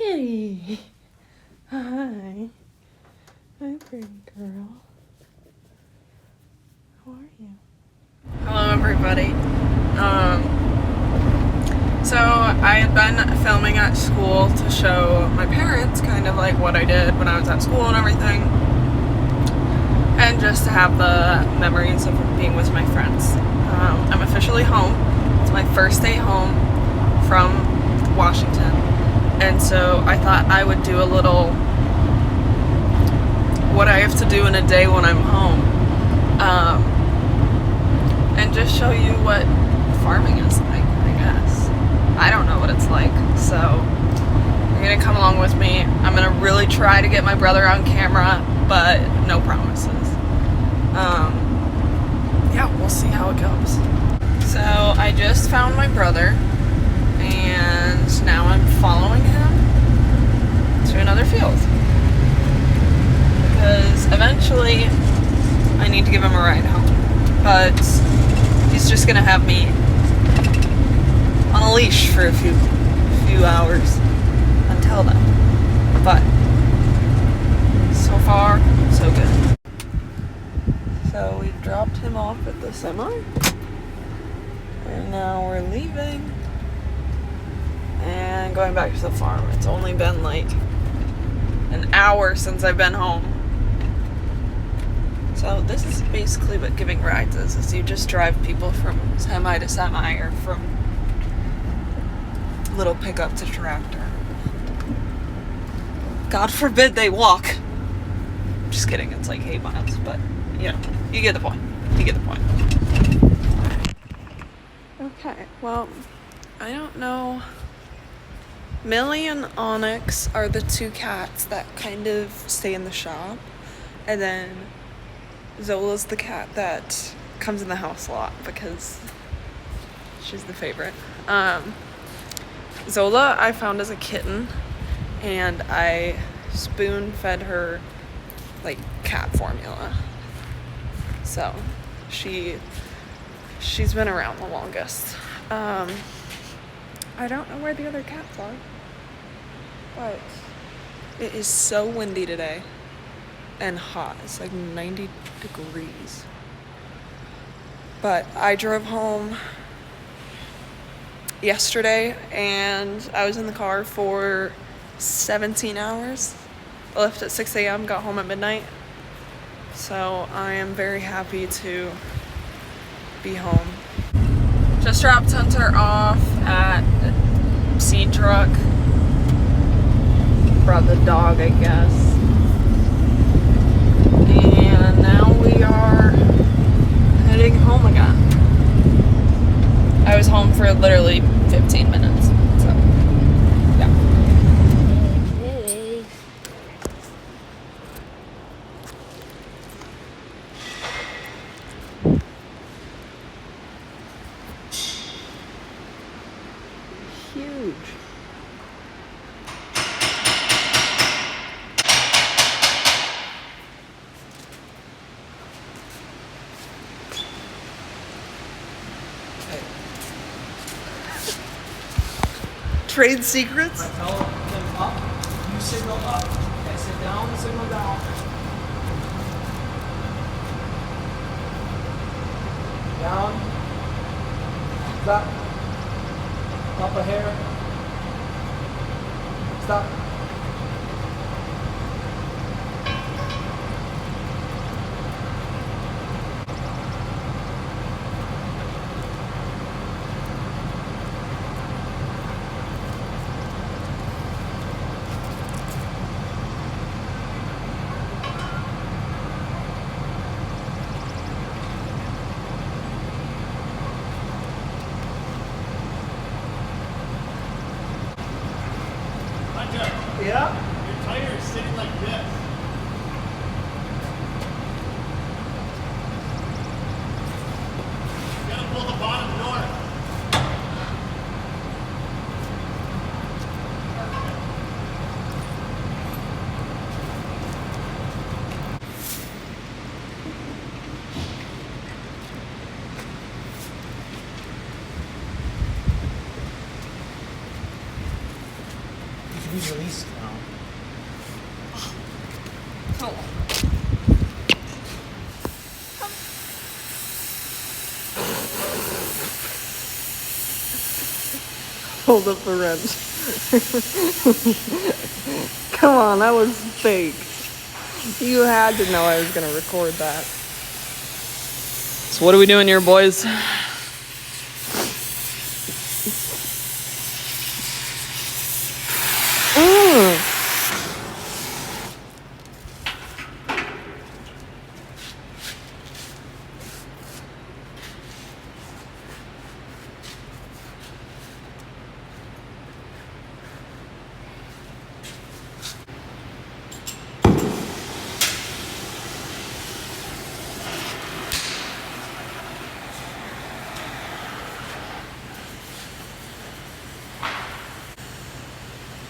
Kitty. Hi. Hi, pretty girl. How are you? Hello, everybody. So I had been filming at school to show my parents kind of like what I did when I was at school and everything. And just to have the memories of being with my friends. I'm officially home. It's my first day home from Washington. And so I thought I would do a little what I have to do in a day when I'm home. And just show you what farming is like, I guess. I don't know what it's like, so you're gonna come along with me. I'm gonna really try to get my brother on camera, but no promises. Yeah, we'll see how it goes. So I just found my brother, and now I'm following him to another field. Because eventually I need to give him a ride home. But he's just gonna have me on a leash for a few hours until then. But so far, so good. So we dropped him off at the semi, and now we're leaving and going back to the farm. It's only been like an hour since I've been home. So this is basically what giving rides is you just drive people from semi to semi, or from little pickup to tractor. God forbid they walk. Just kidding, it's like 8 miles, but you know, you get the point. You get the point. Okay, well, I don't know. Millie and Onyx are the two cats that kind of stay in the shop, and then Zola's the cat that comes in the house a lot because she's the favorite. Zola I found as a kitten, and I spoon fed her like cat formula. So she's been around the longest. I don't know where the other cats are, but it is so windy today and hot. It's like 90 degrees. But I drove home yesterday and I was in the car for 17 hours. I left at 6 a.m., got home at midnight. So I am very happy to be home. Just dropped Hunter off at Seed Truck. Brought the dog, I guess. And now we are heading home again. I was home for literally 15 minutes. So, yeah. Hey. Huge. Trade secrets? I tell them up, you signal up. I sit down, signal down. Down. Stop. Up a hair. Stop. Yeah? Your tire is sitting like this. You gotta pull the bottom north. Please release now. Oh. Hold up the wrench. Come on, that was fake. You had to know I was gonna record that. So what are we doing here, boys?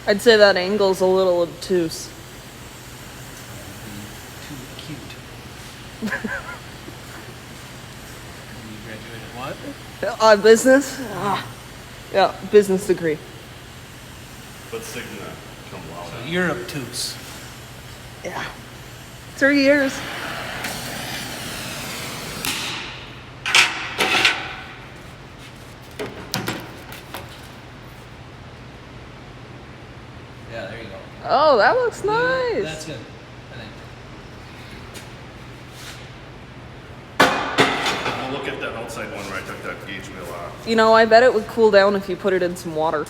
I'd say that angle's a little obtuse. Too cute. You graduated what? Business? Yeah, business degree. But Sigma cum laude. So you're obtuse. Yeah. 3 years. Yeah, there you go. Oh, that looks nice. That's good, I think. We'll look at that outside one where I took that gauge wheel off. You know, I bet it would cool down if you put it in some water. Is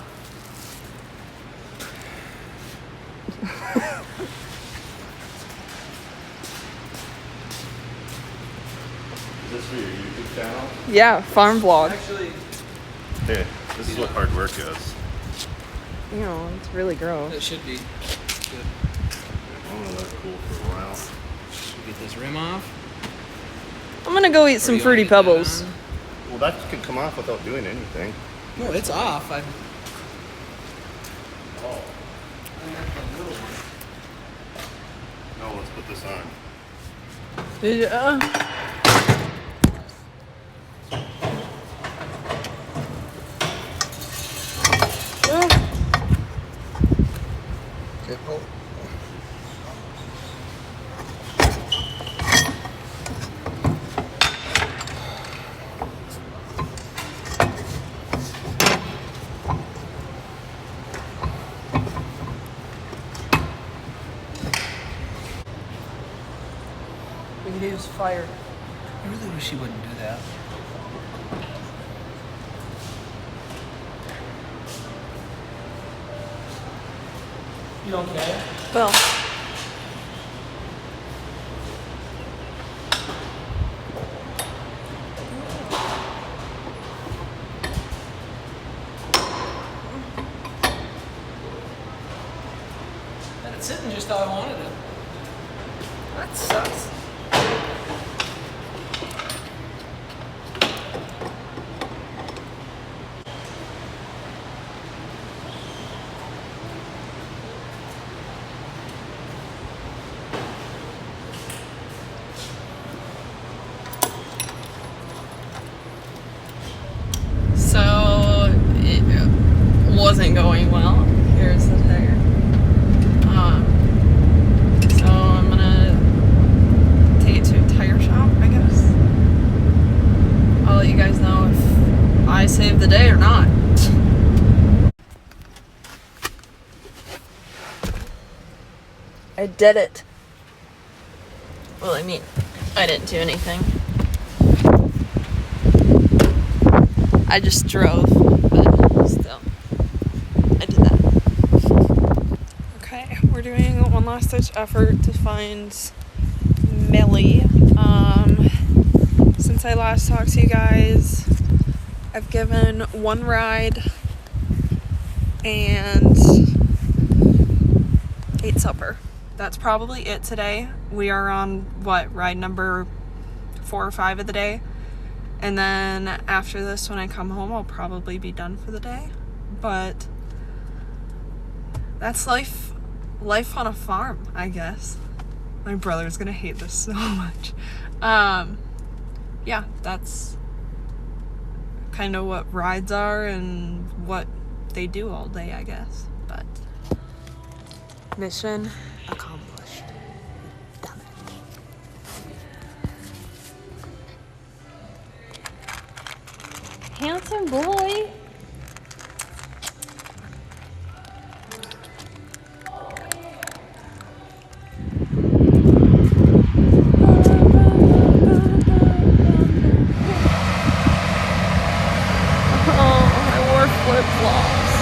this for your YouTube channel? Yeah, farm vlog. Actually, Hey, this is what hard work is. You know, it's really gross. it should be good. I'm gonna let it cool for a while. Should we get this rim off? I'm gonna go eat Or some you wanna Fruity get that Pebbles. on? Well, that can come off without doing anything. No, it's off. I Oh. have the little one. No, let's put this on. Did you, Okay, pull. We could use fire. I really wish you wouldn't do that. You okay? Well, And it's sitting just how I wanted it. that sucks. So it wasn't going well. Here's the tire. So I'm gonna take it to a tire shop, I guess. I'll let you guys know if I saved the day or not. I did it. Well, I mean, I didn't do anything. I just drove, but still, I did that. Okay, we're doing one last ditch effort to find Millie. Since I last talked to you guys, I've given one ride and ate supper. That's probably it today. We are on, ride number 4 or 5 of the day. And then after this, when I come home, I'll probably be done for the day. But that's life on a farm, I guess. My brother's gonna hate this so much. Yeah, that's kind of what rides are and what they do all day, I guess. But Mission accomplished. Done it. Handsome boy. Oh, I wore flip-flops.